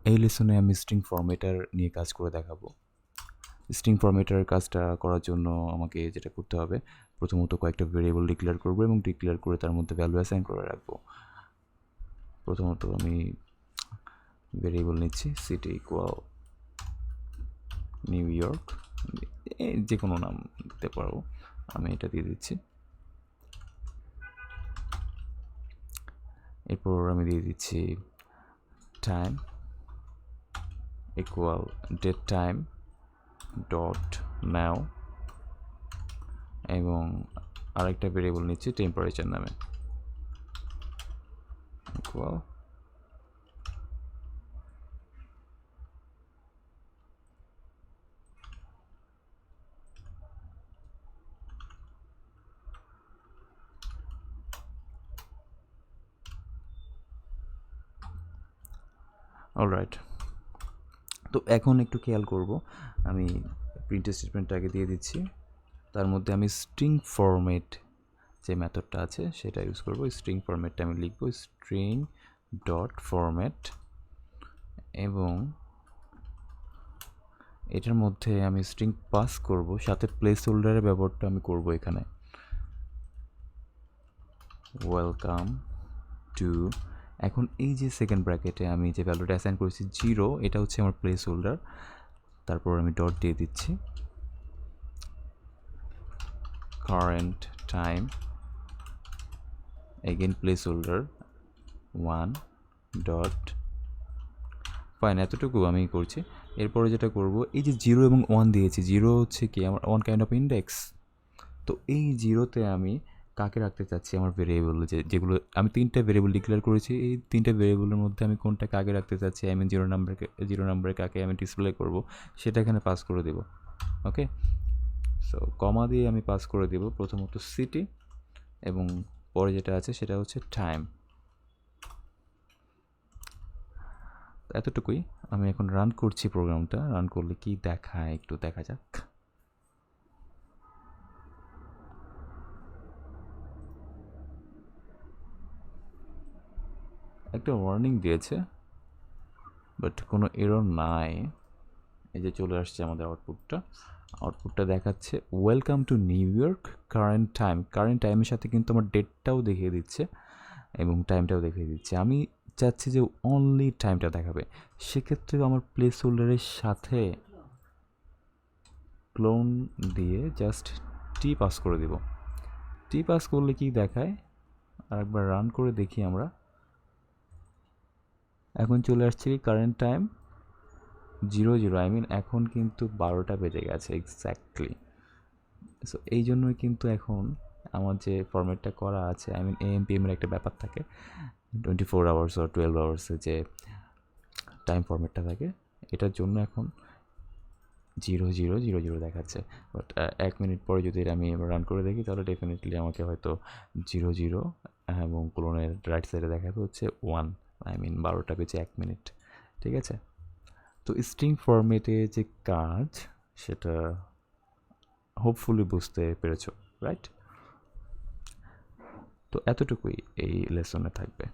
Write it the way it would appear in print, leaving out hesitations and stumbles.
এই লেসনে আমি স্ট্রিং ফরম্যাটার নিয়ে কাজ করে দেখাবো। স্ট্রিং ফরম্যাটার কাজটা করার জন্য আমাকে যেটা করতে হবে, প্রথমত কয়েকটা ভেরিয়েবল ডিক্লেয়ার করবো এবং ডিক্লেয়ার করে তার মধ্যে ভ্যালু অ্যাসাইন করে রাখবো। প্রথমত আমি ভেরিয়েবল নিচ্ছি সিটি ইকুয়াল নিউ ইয়র্ক, যে কোনো নাম দিতে পারবো, আমি এটা দিয়ে দিচ্ছি। এরপর আমি দিয়ে দিচ্ছি time equal date time dot now, এবং আরেকটা ভেরিয়েবল নিচ্ছি টেম্পারেচার নামে ইকুয়াল অলরাইট। তো এখন একটু খেয়াল করব, আমি প্রিন্ট স্টেটমেন্টটা আগে দিয়ে দিচ্ছি, তার মধ্যে আমি স্ট্রিং ফরম্যাট যে মেথডটা আছে সেটা ইউজ করব। স্ট্রিং ফরম্যাটটা আমি লিখব স্ট্রিং ডট ফরম্যাট, এবং এটার মধ্যে আমি স্ট্রিং পাস করব, সাথে প্লেস হোল্ডারের ব্যবহারটা আমি করব এখানে। ওয়েলকাম টু, এখন এই যে সেকেন্ড ব্র্যাকেটে আমি যে ভ্যালুটা অ্যাসাইন করেছি 0, এটা হচ্ছে আমার প্লেস হোল্ডার। তারপর আমি ডট দিয়ে দিচ্ছি current time, again place holder 1 dot fine, এতটুকু আমি করছি। এরপরে যেটা করব, এই যে 0 এবং 1 দিয়েছি, 0 হচ্ছে কি আমার ওয়ান কাইন্ড অফ ইন্ডেক্স। তো এই 0তে আমি কাকে রাখতে চাচ্ছি, আমার ভেরিয়েবল যেগুলো আমি 3টা ভেরিয়েবল ডিক্লেয়ার করেছি, এই 3টা ভেরিয়েবলের মধ্যে আমি কোনটা কাকে রাখতে চাচ্ছি, আমি 0 নাম্বারে কাকে আমি ডিসপ্লে করব সেটা এখানে পাস করে দেব। ওকে, সো কমা দিয়ে আমি পাস করে দেব প্রথমত সিটি, এবং পরে যেটা আছে সেটা হচ্ছে টাইম। এতটুকুই। আমি এখন রান করছি প্রোগ্রামটা, রান করলে কি দেখায় একটু দেখা যাক। একটা ওয়ার্নিং দিয়েছে, বাট কোনো এরর নাই। এই যে চলে আসছে আমাদের আউটপুটটা দেখাচ্ছে welcome to new York current time. Current টাইমের সাথে কিন্তু আমার ডেটটাও দেখিয়ে দিচ্ছে এবং টাইমটাও দেখিয়ে দিচ্ছে। আমি চাচ্ছি যে অনলি টাইমটা দেখাবে, সেক্ষেত্রে আমার প্লেস হোল্ডারের সাথে ক্লোন দিয়ে জাস্ট টি পাস করে দিব। টি পাস করলে কি দেখায় আরেকবার রান করে দেখি আমরা। এখন চলে আসছে কি কারেন্ট টাইম 00, আই মিন এখন কিন্তু 12টা বেজে গেছে এক্স্যাক্টলি। সো এই জন্যই কিন্তু এখন আমার যে ফরম্যাটটা করা আছে, আই মিন এএমপিএমের একটা ব্যাপার থাকে, 24 আওয়ার্স আর 12 আওয়ার্সে যে টাইম ফরম্যাটটা থাকে, এটার জন্য এখন 0000 দেখাচ্ছে। বাট 1 মিনিট পরে যদি আমি রান করে দেখি তাহলে ডেফিনেটলি আমাকে হয়তো 00 এবং ক্লোনের রাইট সাইডে দেখাবে হচ্ছে 1, আই মিন 12টা বেজে 1 মিনিট। ঠিক আছে, তো স্ট্রিং ফরম্যাটে যে কাজ সেটা হোপফুলি বুঝতে পেরেছো, রাইট? তো এতটুকুই এই লেসনে থাকবে।